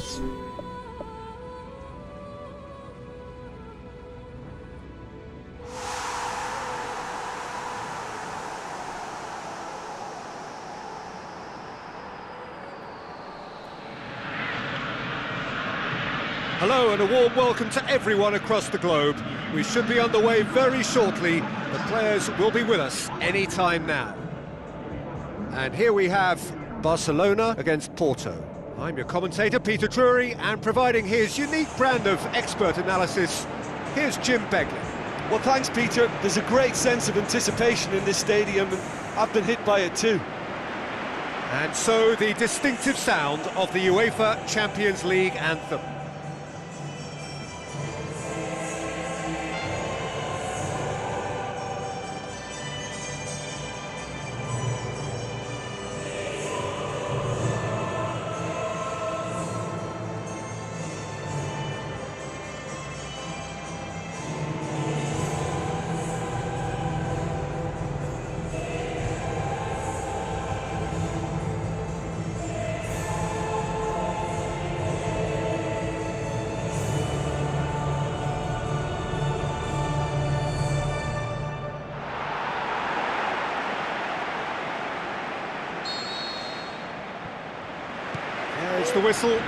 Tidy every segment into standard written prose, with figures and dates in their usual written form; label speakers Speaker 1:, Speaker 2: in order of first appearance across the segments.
Speaker 1: minutes.
Speaker 2: Hello and a warm welcome to everyone across the globe. We should be underway very shortly. The players will be with us any time now. And here we have Barcelona against Porto. I'm your commentator, Peter Drury, and providing his unique brand of expert analysis, here's Jim Begley.
Speaker 3: Well, thanks, Peter. There's a great sense of anticipation in this stadium, and I've been hit by it too.
Speaker 2: And so the distinctive sound of the UEFA Champions League anthem. There's the whistle.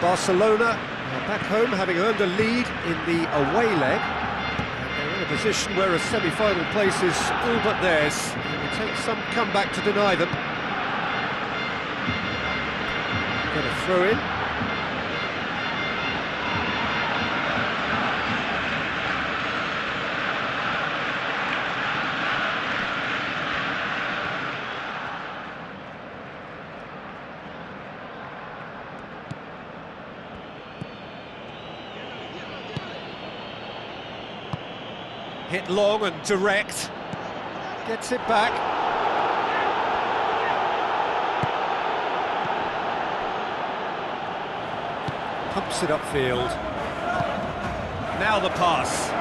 Speaker 2: Barcelona are back home, having earned a lead in the away leg. And they're in a position where a semi-final place is all but theirs. It will take some comeback to deny them. Get a throw in. Hit long and direct, gets it back. Pumps it upfield. Now the pass.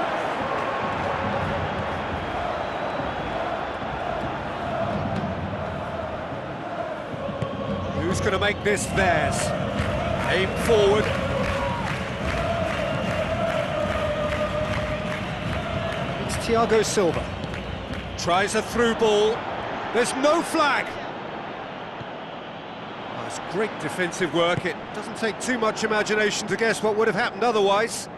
Speaker 2: Who's going to make this theirs? Aim forward. Thiago Silva tries a through ball. There's no flag. Oh, it's great defensive work. It doesn't take too much imagination to guess what would have happened otherwise.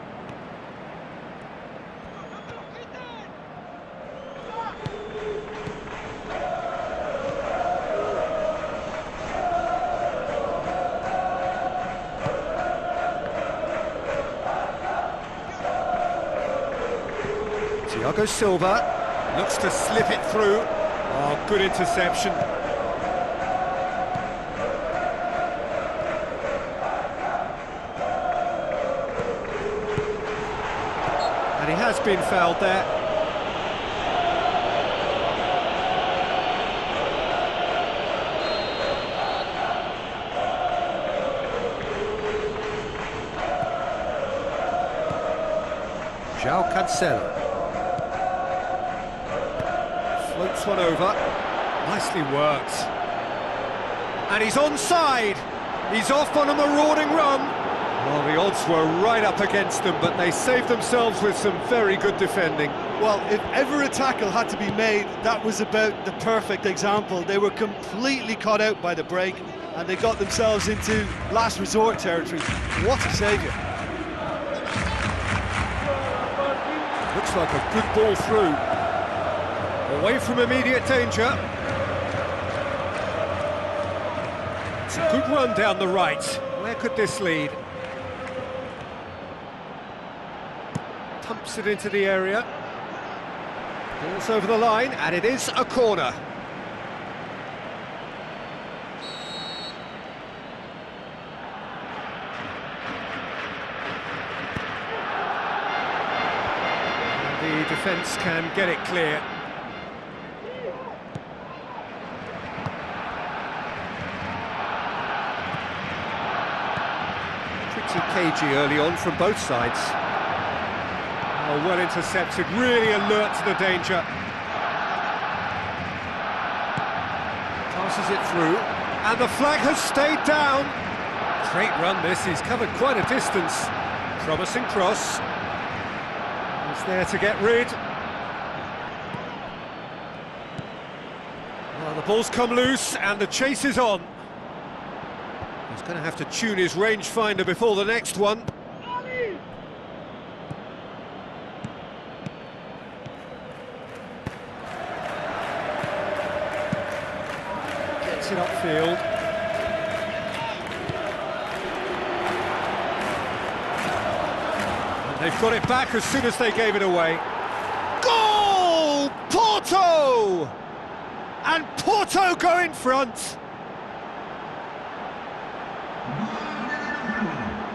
Speaker 2: Thiago Silva looks to slip it through. Oh, good interception. And he has been fouled there. João Cancelo. Floats one over, nicely worked. And he's onside, he's off on a marauding run. Well, the odds were right up against them, but they saved themselves with some very good defending.
Speaker 3: Well, if ever a tackle had to be made, that was about the perfect example. They were completely caught out by the break, and they got themselves into last resort territory. What a saviour.
Speaker 2: Looks like a good ball through. Away from immediate danger. It's a good run down the right. Where could this lead? Pumps it into the area. Ball's over the line, and it is a corner. And the defence can get it clear. Cagey early on from both sides. Oh, well intercepted, really alert to the danger. Passes it through, and the flag has stayed down. Great run this, he's covered quite a distance. Promising cross. He's there to get rid. Well, the ball's come loose and the chase is on. He's going to have to tune his rangefinder before the next one. Gets it upfield. And they've got it back as soon as they gave it away. Goal! Porto! And Porto go in front.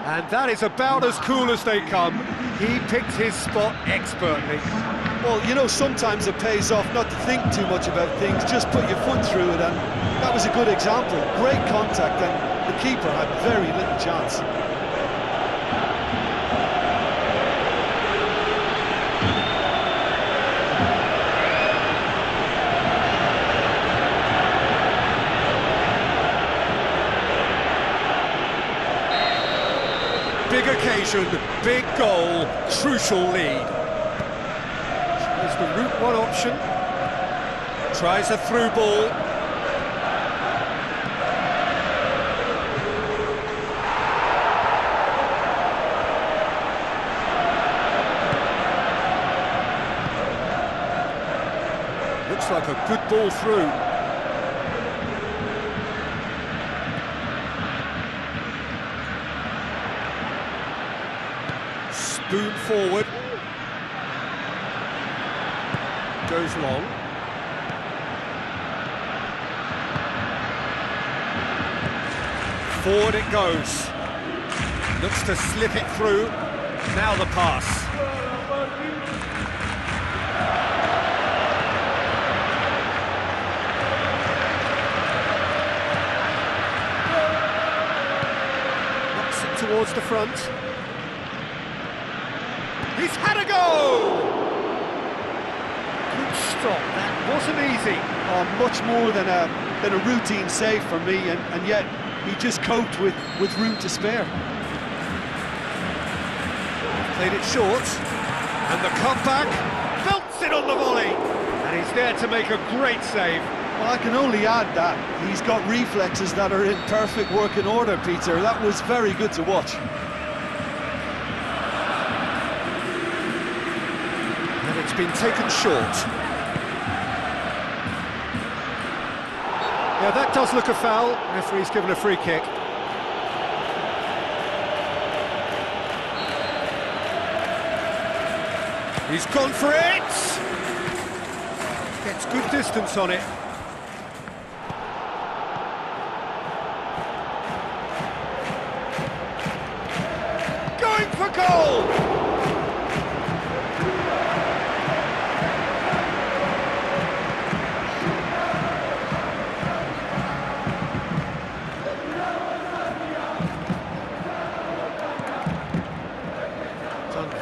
Speaker 2: And that is about as cool as they come. He picked his spot expertly.
Speaker 3: Well, you know, sometimes it pays off not to think too much about things, just put your foot through it, and that was a good example. Great contact, and the keeper had very little chance.
Speaker 2: Big occasion, big goal, crucial lead. Tries the route one option. Tries a through ball. Looks like a good ball through. Spoon forward. Goes long. Forward it goes. Looks to slip it through. Now the pass. Knocks it towards the front. He's had a go! Good stop, that wasn't easy.
Speaker 3: Oh, much more than a routine save for me, and yet he just coped with room to spare.
Speaker 2: Played it short, and the cutback belts it on the volley, and he's there to make a great save.
Speaker 3: Well, I can only add that he's got reflexes that are in perfect working order, Peter. That was very good to watch.
Speaker 2: It's been taken short. Yeah, that does look a foul. Referee's given a free kick. He's gone for it! Gets good distance on it. Going for goal!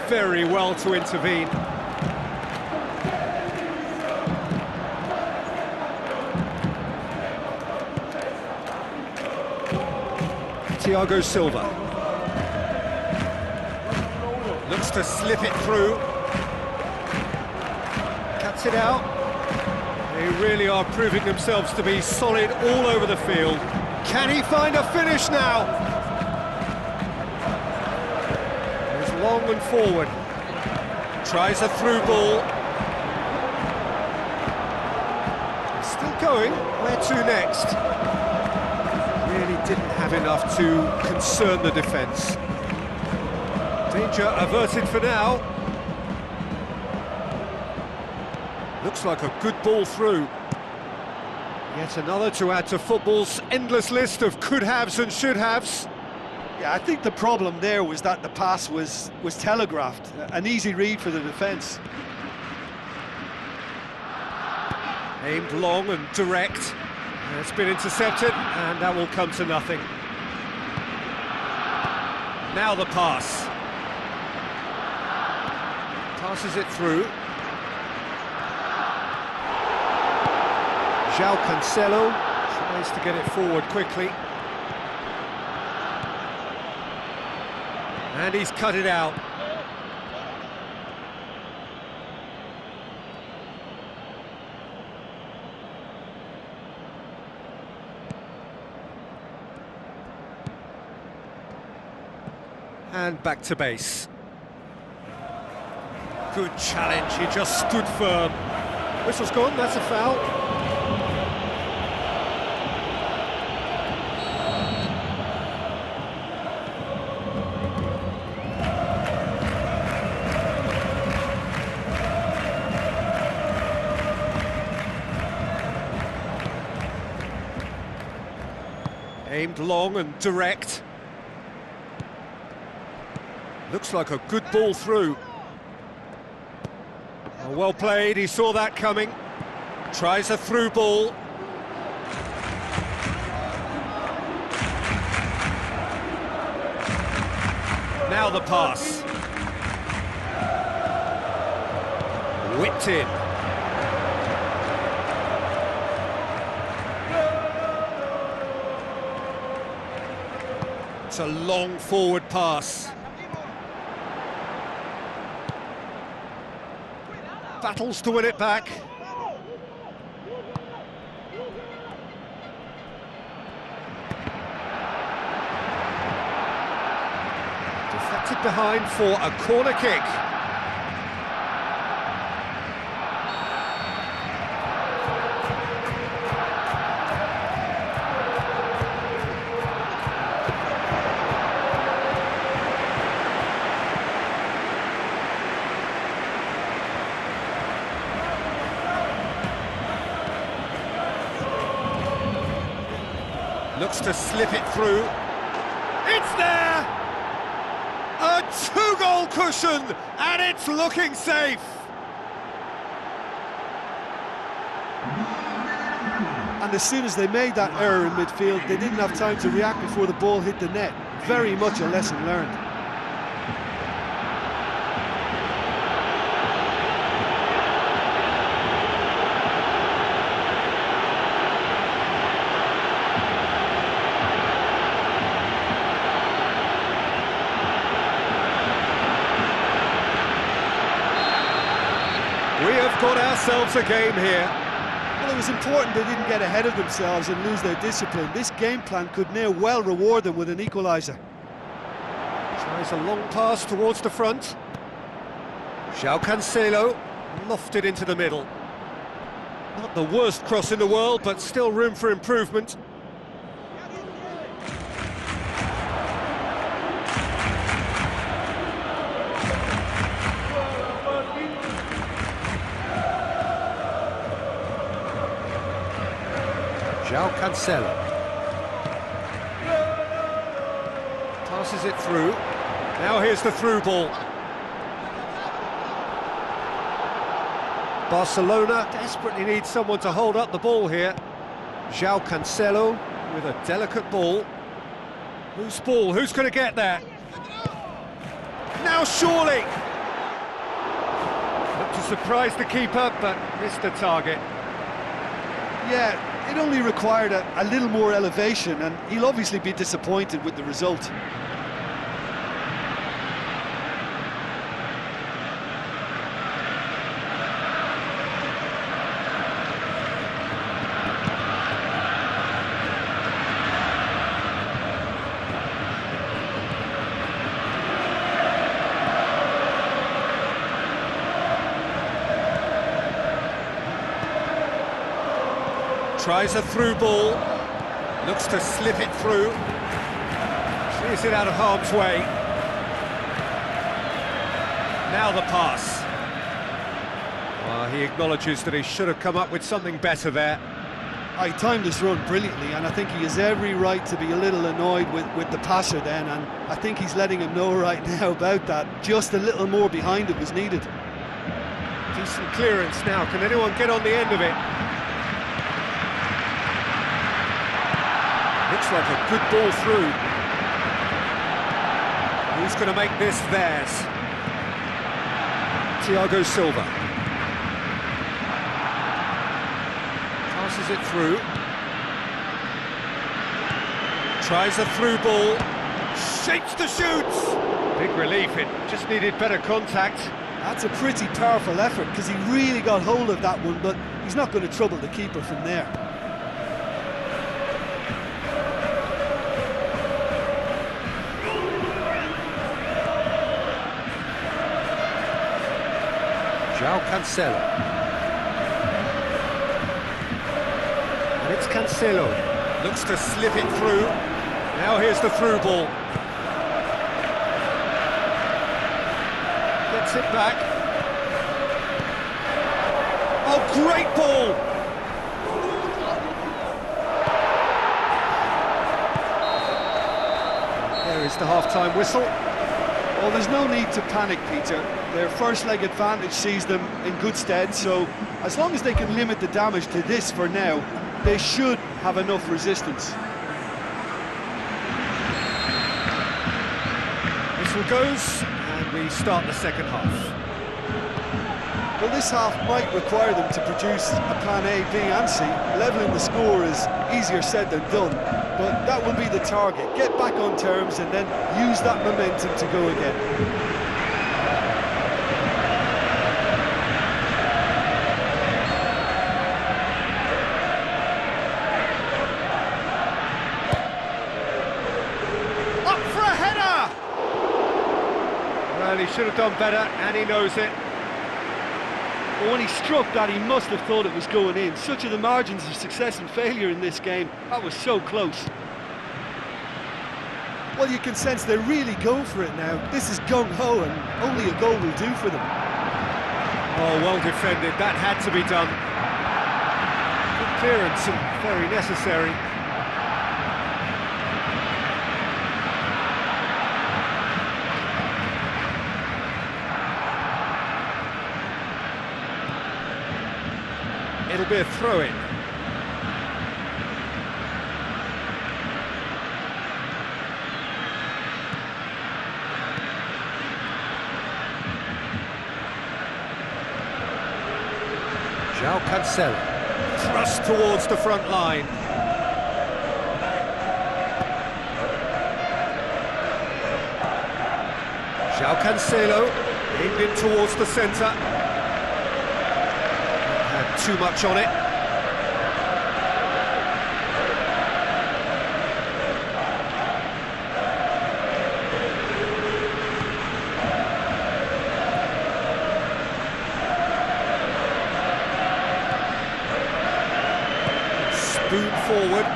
Speaker 2: Very well to intervene. Thiago Silva looks to slip it through. Cuts it out. They really are proving themselves to be solid all over the field. Can he find a finish now? Long and forward. Tries a through ball. Still going. Where to next? Really didn't have enough to concern the defence. Danger averted for now. Looks like a good ball through. Yet another to add to football's endless list of could-haves and should-haves.
Speaker 3: Yeah, I think the problem there was that the pass was telegraphed, an easy read for the defence.
Speaker 2: Aimed long and direct. It's been intercepted, and that will come to nothing. Now the pass. Passes it through. João Cancelo tries to get it forward quickly. And he's cut it out. And back to base. Good challenge, he just stood firm. Whistle's gone, that's a foul. Aimed long and direct. Looks like a good ball through. Oh, well played, he saw that coming. Tries a through ball. Now the pass. Whipped in. It's a long forward pass. Battles to win it back. Deflected behind for a corner kick. Looks to slip it through. It's there! A two-goal cushion, and it's looking safe.
Speaker 3: And as soon as they made that error in midfield, they didn't have time to react before the ball hit the net. Very much a lesson learned.
Speaker 2: We have got ourselves a game here.
Speaker 3: Well, it was important they didn't get ahead of themselves and lose their discipline. This game plan could now well reward them with an equaliser.
Speaker 2: Tries a long pass towards the front. João Cancelo lofted into the middle. Not the worst cross in the world, but still room for improvement. João Cancelo passes it through. Now here's the through ball. Barcelona desperately need someone to hold up the ball here. João Cancelo with a delicate ball. Whose ball? Who's going to get there? Now surely! Looked to surprise the keeper, but missed the target.
Speaker 3: Yeah, it only required a little more elevation, and he'll obviously be disappointed with the result.
Speaker 2: Tries a through ball, looks to slip it through, clears it out of harm's way. Now the pass. Well, he acknowledges that he should have come up with something better there.
Speaker 3: He timed his run brilliantly, and I think he has every right to be a little annoyed with the passer then, and I think he's letting him know right now about that. Just a little more behind it was needed.
Speaker 2: Decent clearance now, can anyone get on the end of it? Looks like a good ball through. Who's going to make this theirs? Thiago Silva. Passes it through. Tries a through ball. Shapes to shoot! Big relief, it just needed better contact.
Speaker 3: That's a pretty powerful effort because he really got hold of that one, but he's not going to trouble the keeper from there.
Speaker 2: João Cancelo. And it's Cancelo. Looks to slip it through. Now here's the through ball. Gets it back. Oh, great ball! There is the half-time whistle.
Speaker 3: Well, there's no need to panic, Peter. Their first leg advantage sees them in good stead, so as long as they can limit the damage to this for now, they should have enough resistance.
Speaker 2: Whistle goes, and we start the second half.
Speaker 3: Well, this half might require them to produce a plan A, B and C. Levelling the score is easier said than done, but that will be the target. Get back on terms and then use that momentum to go again.
Speaker 2: Up for a header! Well, he should have done better, and he knows it.
Speaker 3: But when he struck that, he must have thought it was going in. Such are the margins of success and failure in this game. That was so close. Well, you can sense they're really going for it now. This is gung-ho, and only a goal will do for them.
Speaker 2: Oh, well defended. That had to be done. Good clearance and very necessary. It'll be a throw-in. João Cancelo. Thrust towards the front line. João Cancelo aimed in towards the centre. Too much on it. Spoon forward.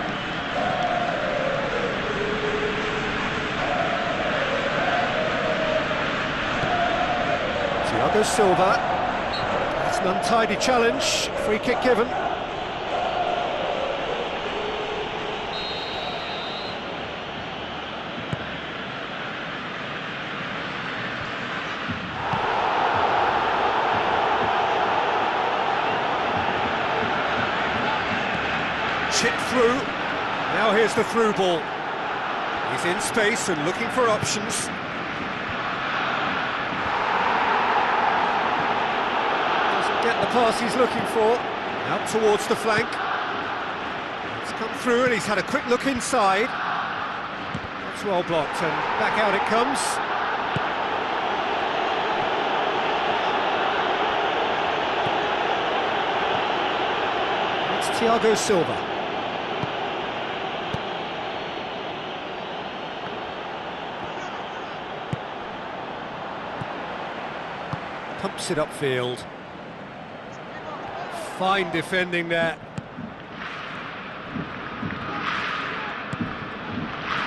Speaker 2: Thiago Silva. An untidy challenge, free kick given. Chip through, now here's the through ball. He's in space and looking for options. Get the pass he's looking for, out towards the flank. It's come through and he's had a quick look inside. That's well blocked and back out it comes. It's Thiago Silva. Pumps it upfield. Fine defending there.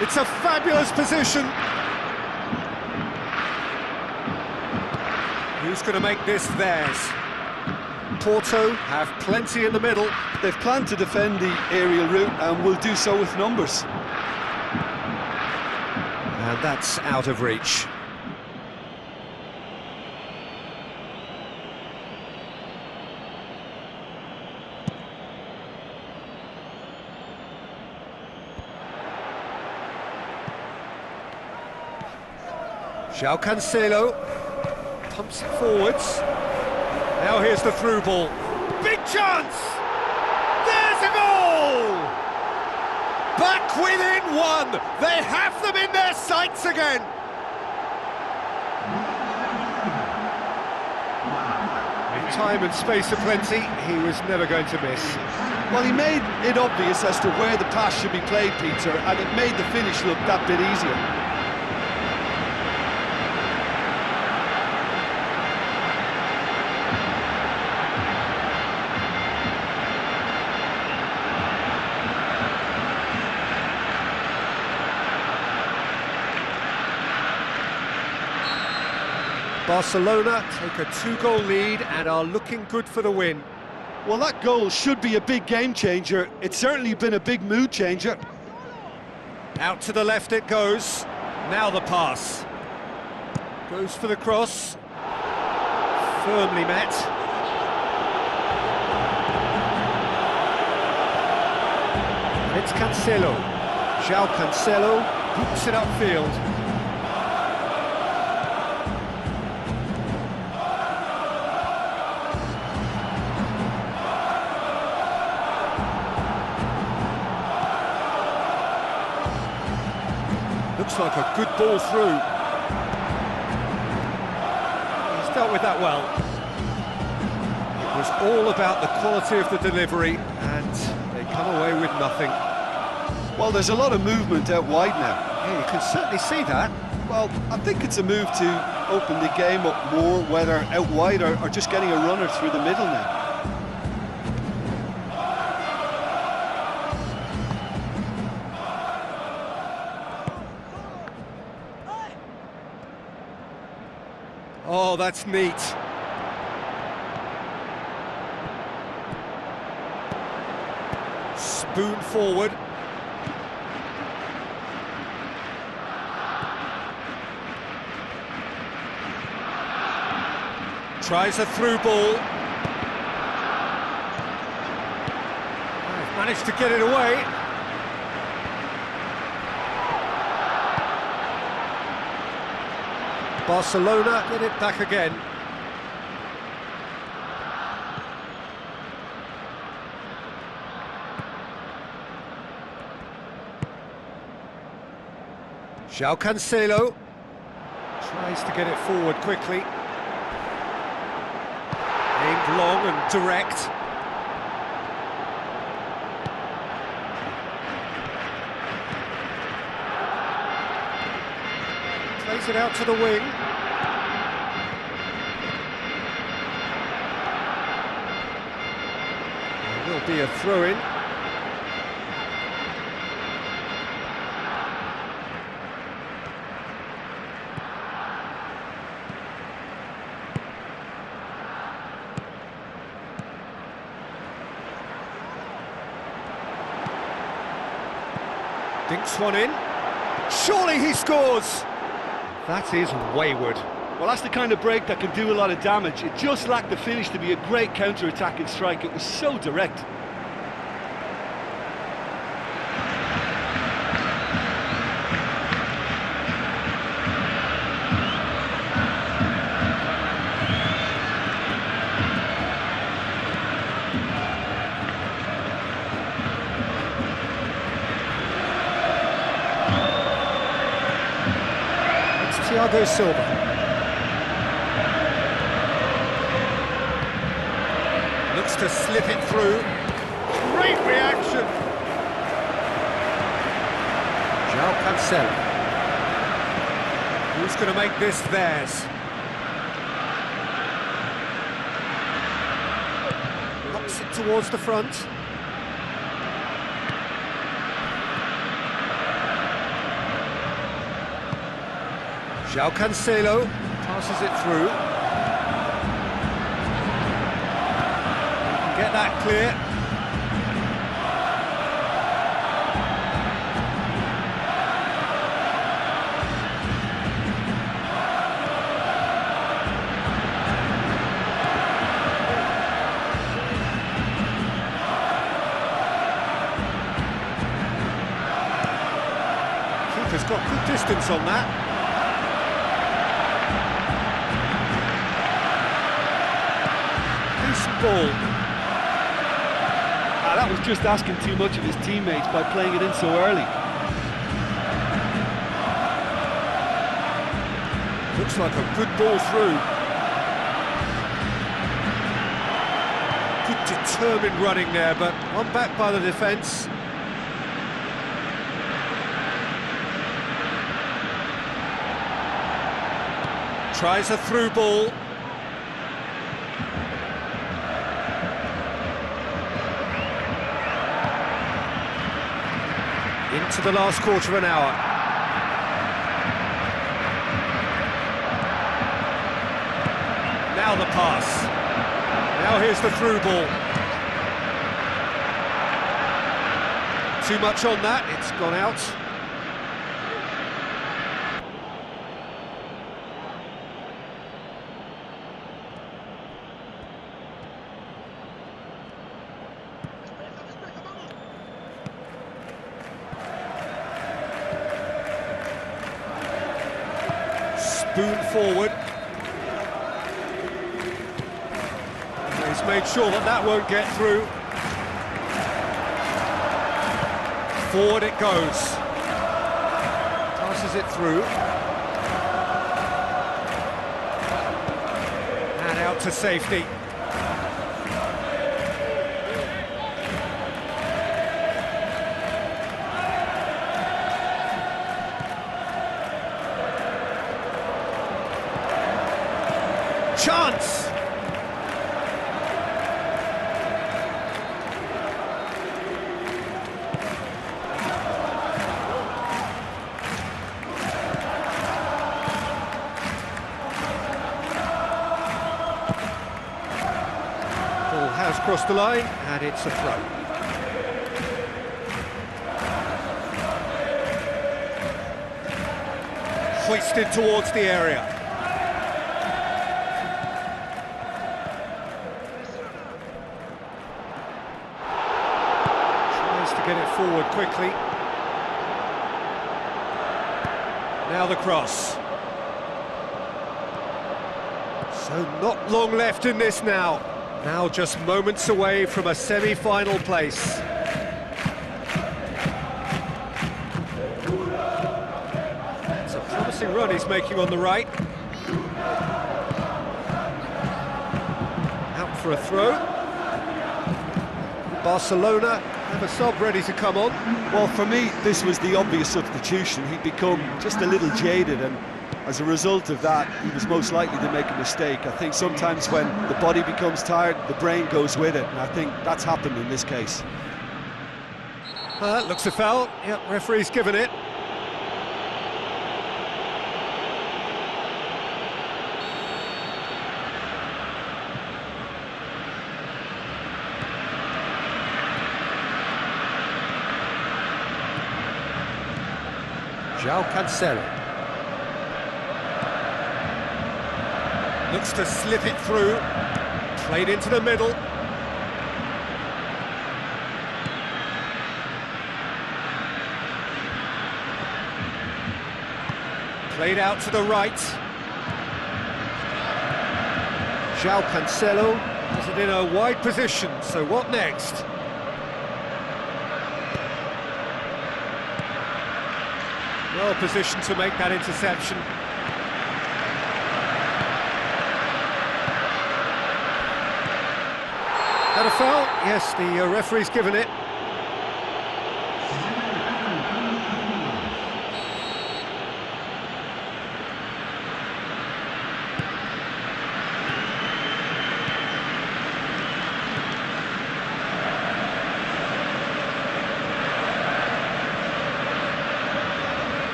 Speaker 2: It's a fabulous position. Who's going to make this theirs? Porto have plenty in the middle.
Speaker 3: They've planned to defend the aerial route and will do so with numbers.
Speaker 2: And that's out of reach. João Cancelo pumps it forwards. Now here's the through ball. Big chance! There's a goal! Back within one! They have them in their sights again! time and space aplenty, he was never going to miss.
Speaker 3: Well, he made it obvious as to where the pass should be played, Peter, and it made the finish look that bit easier.
Speaker 2: Barcelona take a 2-goal lead and are looking good for the win.
Speaker 3: Well, that goal should be a big game changer. It's certainly been a big mood changer.
Speaker 2: Out to the left it goes. Now the pass. Goes for the cross. Firmly met. It's Cancelo. João Cancelo hooks it upfield. Looks like a good ball through. He's dealt with that well. It was all about the quality of the delivery, and they come away with nothing.
Speaker 3: Well, there's a lot of movement out wide now.
Speaker 2: Yeah, you can certainly see that.
Speaker 3: Well, I think it's a move to open the game up more, whether out wide or just getting a runner through the middle now.
Speaker 2: Oh, that's neat. Spoon forward. Tries a through ball. Managed to get it away. Barcelona get it back again. João Cancelo tries to get it forward quickly. Aimed long and direct. Plays it out to the wing. There will be a throw-in. Dinks one in. Surely he scores! That is wayward.
Speaker 3: Well, that's the kind of break that can do a lot of damage. It just lacked the finish to be a great counter-attacking strike. It was so direct.
Speaker 2: Thiago Silva. Looks to slip it through. Great reaction. João Cancelo. Who's going to make this theirs? Knocks it towards the front. João Cancelo passes it through. He can get that clear. Keeper's got good distance on that. Ball.
Speaker 3: That was just asking too much of his teammates by playing it in so early.
Speaker 2: Looks like a good ball through. determined running there, but one back by the defence. Tries a through ball. Into the last quarter of an hour. Now the pass. Now here's the through ball. Too much on that, it's gone out. Spoon forward. He's made sure that that won't get through. Forward it goes. Passes it through. And out to safety. Chance! Ball has crossed the line, and it's a throw. Hoisted towards the area. Get it forward quickly. Now the cross. So not long left in this now. Now just moments away from a semi-final place. It's a promising run he's making on the right. Out for a throw. Barcelona have a sub ready to come on.
Speaker 3: Well, for me, this was the obvious substitution. He'd become just a little jaded, and as a result of that, he was most likely to make a mistake. I think sometimes when the body becomes tired, the brain goes with it, and I think that's happened in this case.
Speaker 2: Looks a foul. Yep, referee's given it. João Cancelo. Looks to slip it through. Played into the middle. Played out to the right. João Cancelo has it in a wide position, so what next? Well positioned to make that interception. That a foul? Yes, the referee's given it.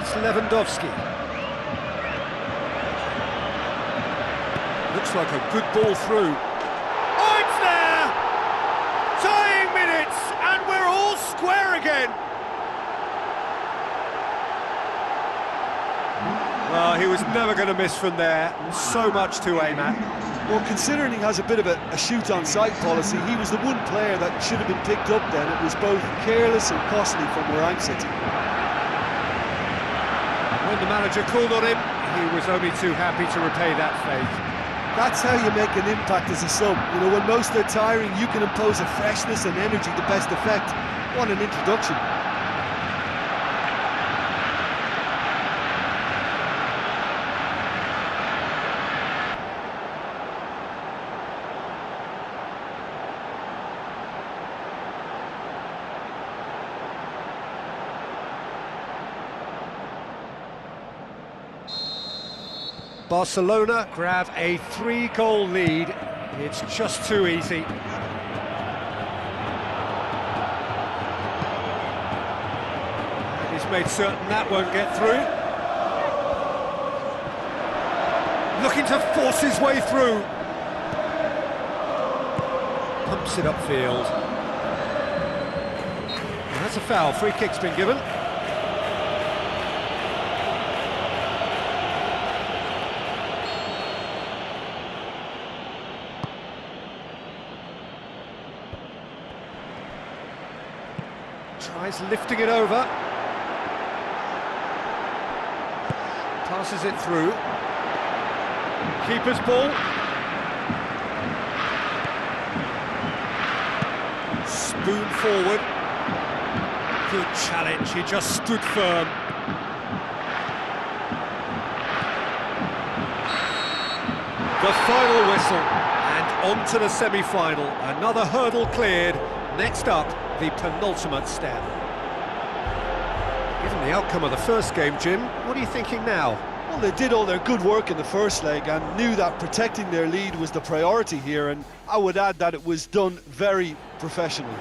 Speaker 2: It's Lewandowski. Looks like a good ball through. Oh, it's there! Tying minutes, and we're all square again. Well, he was never going to miss from there. So much to aim at.
Speaker 3: Well, considering he has a bit of a shoot-on-sight policy, he was the one player that should have been picked up then. It was both careless and costly from where I'm sitting.
Speaker 2: When the manager called on him, he was only too happy to repay that faith.
Speaker 3: That's how you make an impact as a sub. You know, when most are tiring, you can impose a freshness and energy to best effect. What an introduction.
Speaker 2: Barcelona grab a 3-goal lead. It's just too easy. And he's made certain that won't get through. Looking to force his way through. Pumps it upfield. And that's a foul. Free kick's been given. Tries lifting it over. Passes it through. Keeper's ball. Spoon forward. Good challenge, he just stood firm. The final whistle, and on to the semi-final. Another hurdle cleared. Next up, the penultimate step. Given the outcome of the first game, Jim, what are you thinking now?
Speaker 3: Well, they did all their good work in the first leg and knew that protecting their lead was the priority here, and I would add that it was done very professionally.